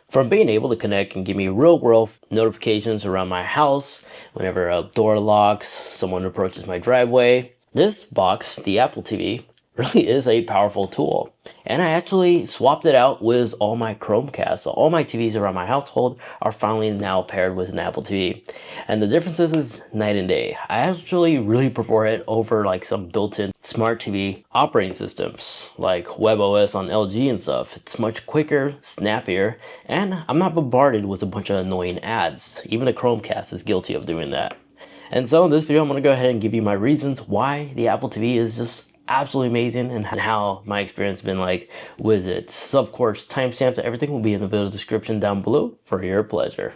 From being able to connect and give me real world notifications around my house, whenever a door locks, someone approaches my driveway, this box, the Apple TV, really is a powerful tool. And I actually swapped it out with all my Chromecast. So all my TVs around my household are finally now paired with an Apple TV. And the differences is night and day. I actually really prefer it over like some built-in smart TV operating systems like WebOS on LG and stuff. It's much quicker, snappier, and I'm not bombarded with a bunch of annoying ads. Even the Chromecast is guilty of doing that. And so in this video, I'm going to go ahead and give you my reasons why the Apple TV is just absolutely amazing and how my experience has been like with it. So of course, timestamps and everything will be in the video description down below for your pleasure.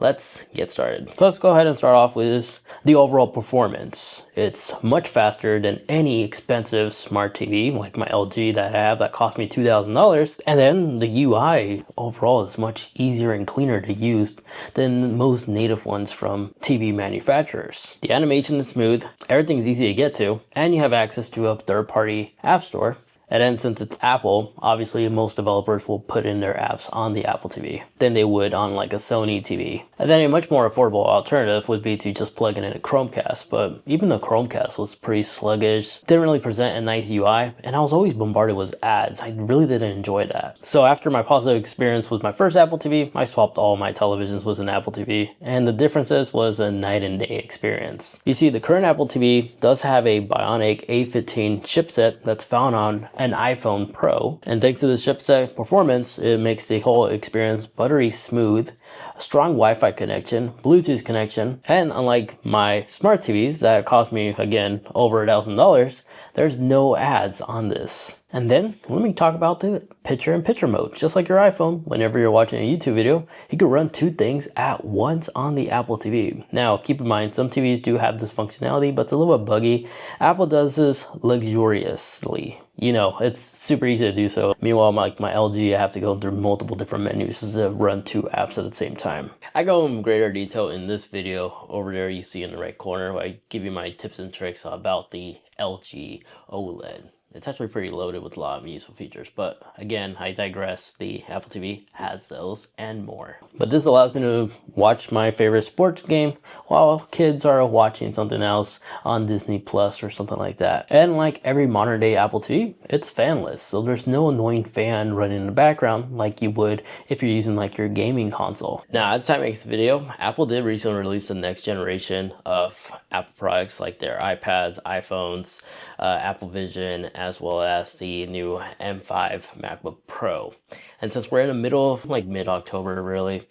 Let's get started. So let's go ahead and start off with the overall performance. It's much faster than any expensive smart TV like my LG that I have that cost me $2,000. And then the UI overall is much easier and cleaner to use than most native ones from TV manufacturers. The animation is smooth, everything's easy to get to, and you have access to a third-party app store. And then since it's Apple, obviously most developers will put in their apps on the Apple TV than they would on like a Sony TV. And then a much more affordable alternative would be to just plug in a Chromecast, but even the Chromecast was pretty sluggish, didn't really present a nice UI, and I was always bombarded with ads. I really didn't enjoy that. So after my positive experience with my first Apple TV, I swapped all my televisions with an Apple TV, and the differences was a night and day experience. You see, the current Apple TV does have a Bionic A15 chipset that's found on an iPhone Pro, and thanks to the chipset performance, it makes the whole experience buttery smooth, a strong Wi-Fi connection, Bluetooth connection, and unlike my smart TVs that cost me again over $1,000, there's no ads on this. And then let me talk about the picture-in-picture mode. Just like your iPhone, whenever you're watching a YouTube video, you can run two things at once on the Apple TV. Now, keep in mind, some TVs do have this functionality, but it's a little bit buggy. Apple does this luxuriously. You know, it's super easy to do so. Meanwhile, my LG, I have to go through multiple different menus to run two apps at the same time. I go in greater detail in this video. Over there you see in the right corner, where I give you my tips and tricks about the LG OLED. It's actually pretty loaded with a lot of useful features, but again, I digress. The Apple TV has those and more. But this allows me to watch my favorite sports game while kids are watching something else on Disney Plus or something like that. And like every modern day Apple TV, it's fanless, so there's no annoying fan running in the background like you would if you're using like your gaming console. Now, as time makes the video, Apple did recently release the next generation of Apple products like their iPads, iPhones, Apple Vision, as well as the new M5 MacBook Pro. And since we're in the middle of like mid-October really,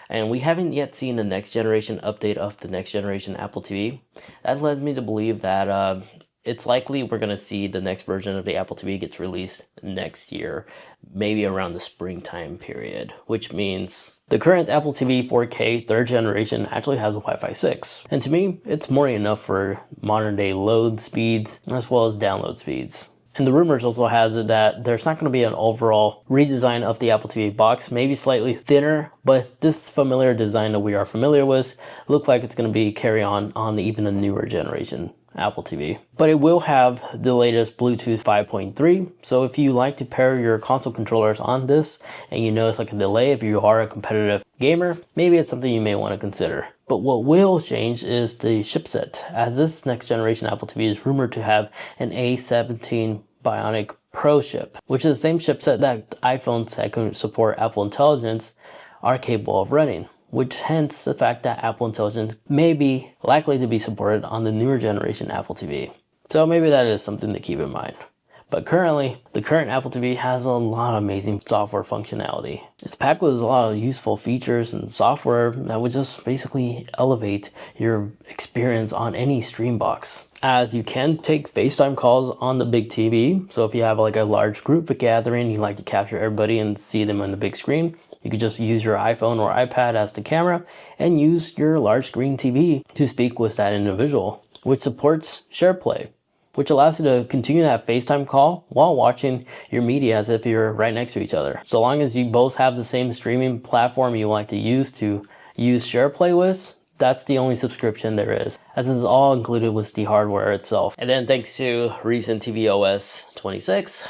and we haven't yet seen the next generation update of the next generation Apple TV, that led me to believe that it's likely we're going to see the next version of the Apple TV gets released next year, maybe around the springtime period, which means the current Apple TV 4K 3rd generation actually has a Wi-Fi 6. And to me, it's more than enough for modern day load speeds as well as download speeds. And the rumors also has it that there's not going to be an overall redesign of the Apple TV box, maybe slightly thinner, but this familiar design that we are familiar with looks like it's going to be carry on even the newer generation Apple TV. But it will have the latest Bluetooth 5.3, so if you like to pair your console controllers on this and you notice like a delay if you are a competitive gamer, maybe it's something you may want to consider. But what will change is the chipset, as this next generation Apple TV is rumored to have an A17 Bionic Pro chip, which is the same chipset that iPhones that can support Apple Intelligence are capable of running, which hence the fact that Apple Intelligence may be likely to be supported on the newer generation Apple TV. So maybe that is something to keep in mind. But currently, the current Apple TV has a lot of amazing software functionality. It's packed with a lot of useful features and software that would just basically elevate your experience on any stream box. As you can take FaceTime calls on the big TV, so if you have like a large group gathering, you like to capture everybody and see them on the big screen, you could just use your iPhone or iPad as the camera and use your large screen TV to speak with that individual, which supports SharePlay, which allows you to continue that FaceTime call while watching your media as if you're right next to each other. So long as you both have the same streaming platform you like to use SharePlay with, that's the only subscription there is, as this is all included with the hardware itself. And then thanks to recent tvOS 26,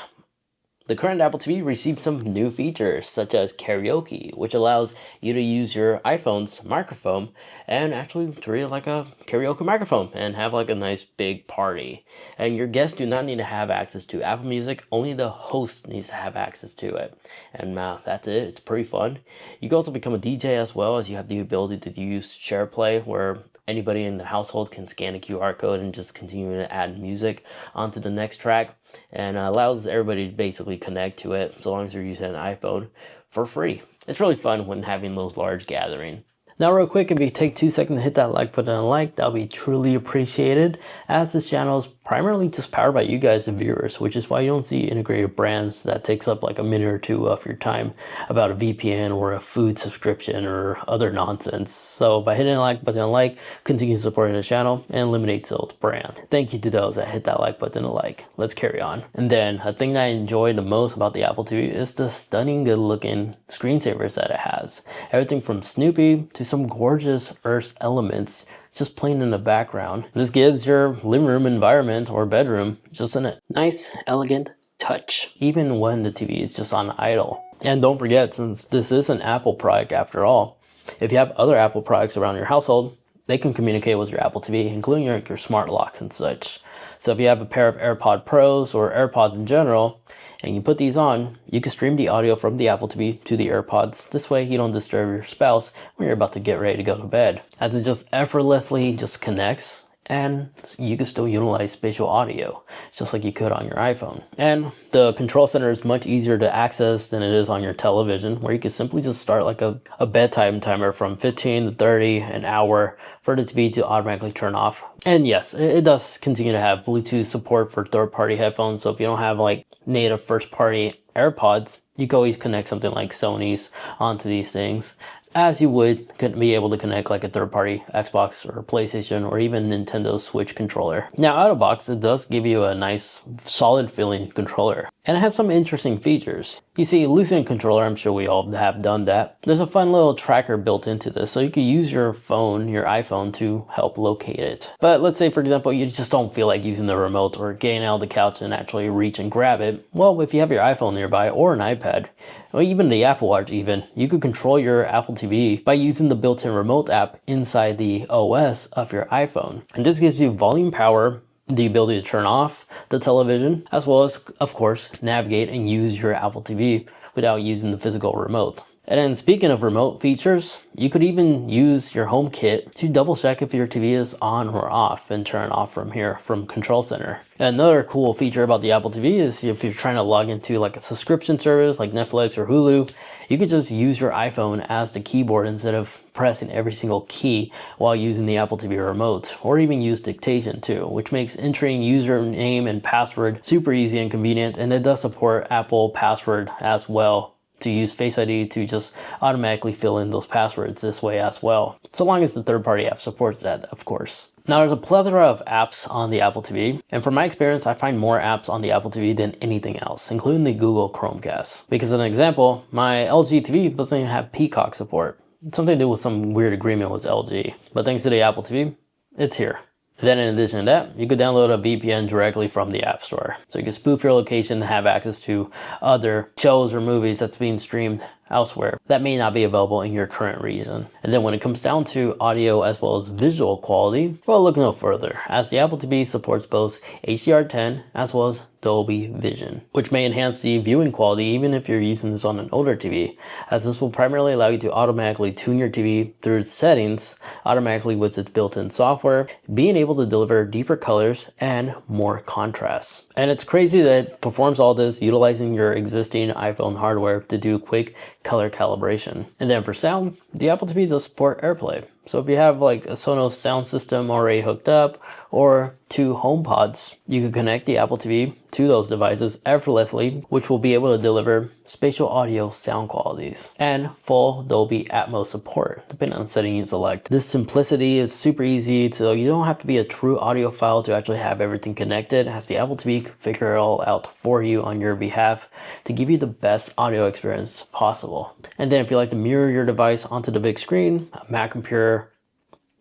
The current Apple TV received some new features such as karaoke, which allows you to use your iPhone's microphone and actually treat it like a karaoke microphone and have like a nice big party. And your guests do not need to have access to Apple Music, only the host needs to have access to it. And that's it, it's pretty fun. You can also become a DJ as well, as you have the ability to use SharePlay, where anybody in the household can scan a QR code and just continue to add music onto the next track, and allows everybody to basically connect to it so long as you're using an iPhone for free. It's really fun when having those large gatherings. Now real quick, if you take 2 seconds to hit that like button and like, that'll be truly appreciated, as this channel is primarily just powered by you guys, the viewers, which is why you don't see integrated brands that takes up like a minute or two of your time about a VPN or a food subscription or other nonsense. So by hitting the like button and like, continue supporting the channel and eliminate Tilt's brand. Thank you to those that hit that like button and like. Let's carry on. And then a thing that I enjoy the most about the Apple TV is the stunning good looking screensavers that it has. Everything from Snoopy to some gorgeous Earth elements just playing in the background. This gives your living room environment or bedroom just a nice, elegant touch, even when the TV is just on idle. And don't forget, since this is an Apple product after all, if you have other Apple products around your household, they can communicate with your Apple TV, including your smart locks and such. So if you have a pair of AirPod Pros or AirPods in general, and you put these on, you can stream the audio from the Apple TV to the AirPods. This way you don't disturb your spouse when you're about to get ready to go to bed, as it just effortlessly just connects, and you can still utilize spatial audio just like you could on your iPhone. And the control center is much easier to access than it is on your television, where you can simply just start like a bedtime timer from 15 to 30 an hour for the TV to automatically turn off. And yes, it does continue to have Bluetooth support for third-party headphones, so if you don't have like native first-party AirPods, you can always connect something like Sony's onto these things, as you would be able to connect like a third-party Xbox or PlayStation or even Nintendo Switch controller. Now out of box, it does give you a nice solid feeling controller, and it has some interesting features. You see, losing a controller, I'm sure we all have done that. There's a fun little tracker built into this, so you can use your phone, your iPhone, to help locate it. But let's say, for example, you just don't feel like using the remote or getting out of the couch and actually reach and grab it. Well, if you have your iPhone nearby or an iPad, or even the Apple Watch even, you could control your Apple TV by using the built-in remote app inside the OS of your iPhone. And this gives you volume power, the ability to turn off the television, as well as, of course, navigate and use your Apple TV without using the physical remote. And then speaking of remote features, you could even use your HomeKit to double check if your TV is on or off and turn it off from here from Control Center. Another cool feature about the Apple TV is if you're trying to log into like a subscription service like Netflix or Hulu, you could just use your iPhone as the keyboard instead of pressing every single key while using the Apple TV remote, or even use dictation too, which makes entering username and password super easy and convenient. And it does support Apple Password as well, to use Face ID to just automatically fill in those passwords this way as well, so long as the third-party app supports that, of course. Now there's a plethora of apps on the Apple TV, and from my experience, I find more apps on the Apple TV than anything else, including the Google Chromecast. Because as an example, my LG TV doesn't even have Peacock support. It's something to do with some weird agreement with LG, but thanks to the Apple TV, it's here. Then in addition to that, you could download a VPN directly from the App Store. So you can spoof your location and have access to other shows or movies that's being streamed elsewhere that may not be available in your current region. And then when it comes down to audio as well as visual quality, well, look no further, as the Apple TV supports both HDR10 as well as Dolby Vision, which may enhance the viewing quality even if you're using this on an older TV, as this will primarily allow you to automatically tune your TV through its settings automatically with its built-in software, being able to deliver deeper colors and more contrast. And it's crazy that it performs all this utilizing your existing iPhone hardware to do quick color calibration. And then for sound, the Apple TV does support AirPlay. So if you have like a Sonos sound system already hooked up, or 2 HomePods, you can connect the Apple TV to those devices effortlessly, which will be able to deliver spatial audio sound qualities and full Dolby Atmos support, depending on the setting you select. This simplicity is super easy, so you don't have to be a true audiophile to actually have everything connected, as the Apple TV can figure it all out for you on your behalf to give you the best audio experience possible. And then if you like to mirror your device onto the big screen, a Mac computer,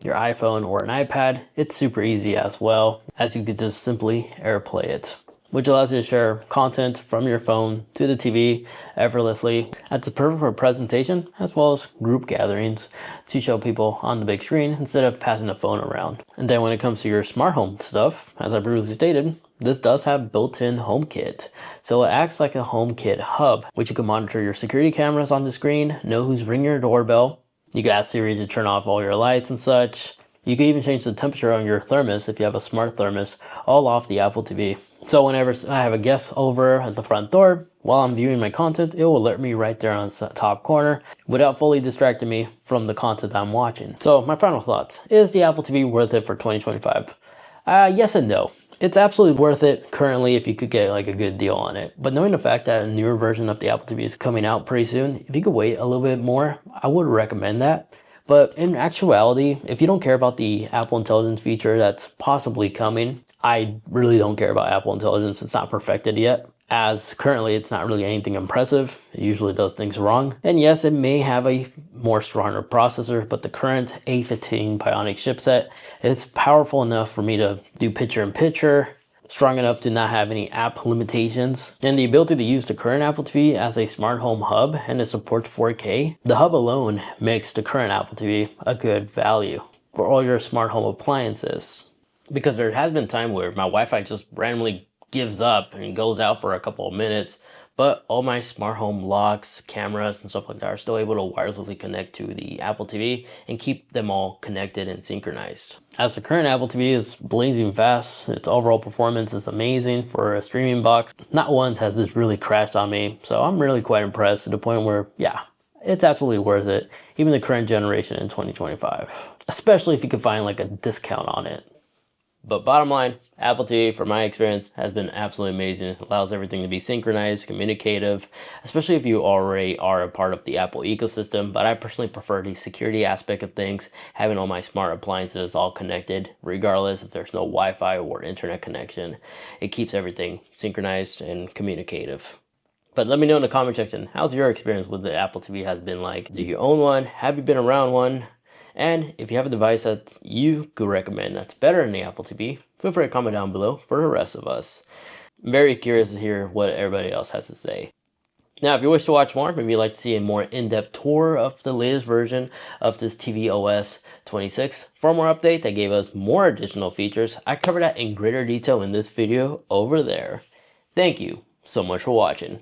your iPhone, or an iPad, it's super easy as well, as you could just simply AirPlay it. which allows you to share content from your phone to the TV effortlessly. It's perfect for presentation as well as group gatherings to show people on the big screen instead of passing the phone around. And then when it comes to your smart home stuff, as I previously stated, this does have built-in HomeKit. So it acts like a HomeKit hub, which you can monitor your security cameras on the screen, know who's ringing your doorbell. You can ask Siri to turn off all your lights and such. You can even change the temperature on your thermos if you have a smart thermos, all off the Apple TV. So whenever I have a guest over at the front door, while I'm viewing my content, it will alert me right there on the top corner without fully distracting me from the content I'm watching. So my final thoughts, is the Apple TV worth it for 2025? Yes and no. It's absolutely worth it currently if you could get like a good deal on it. But knowing the fact that a newer version of the Apple TV is coming out pretty soon, if you could wait a little bit more, I would recommend that. But in actuality, if you don't care about the Apple Intelligence feature that's possibly coming, I really don't care about Apple Intelligence. It's not perfected yet. As currently, it's not really anything impressive. It usually does things wrong. And yes, it may have a more stronger processor, but the current A15 Bionic chipset, it's powerful enough for me to do picture-in-picture, strong enough to not have any app limitations, and the ability to use the current Apple TV as a smart home hub, and it supports 4K. The hub alone makes the current Apple TV a good value for all your smart home appliances. Because there has been time where my Wi-Fi just randomly gives up and goes out for a couple of minutes, but all my smart home locks, cameras, and stuff like that are still able to wirelessly connect to the Apple TV and keep them all connected and synchronized. As the current Apple TV is blazing fast, its overall performance is amazing for a streaming box. Not once has this really crashed on me, so I'm really quite impressed to the point where, yeah, it's absolutely worth it, even the current generation in 2025, especially if you can find like a discount on it. But bottom line, Apple TV, from my experience, has been absolutely amazing. It allows everything to be synchronized, communicative, especially if you already are a part of the Apple ecosystem. But I personally prefer the security aspect of things, having all my smart appliances all connected, regardless if there's no Wi-Fi or internet connection. It keeps everything synchronized and communicative. But let me know in the comment section, how's your experience with the Apple TV has been like? Do you own one? Have you been around one? And if you have a device that you could recommend that's better than the Apple TV, feel free to comment down below for the rest of us. I'm very curious to hear what everybody else has to say. Now, if you wish to watch more, maybe you'd like to see a more in-depth tour of the latest version of this tvOS 26 firmware update that gave us more additional features, I covered that in greater detail in this video over there. Thank you so much for watching.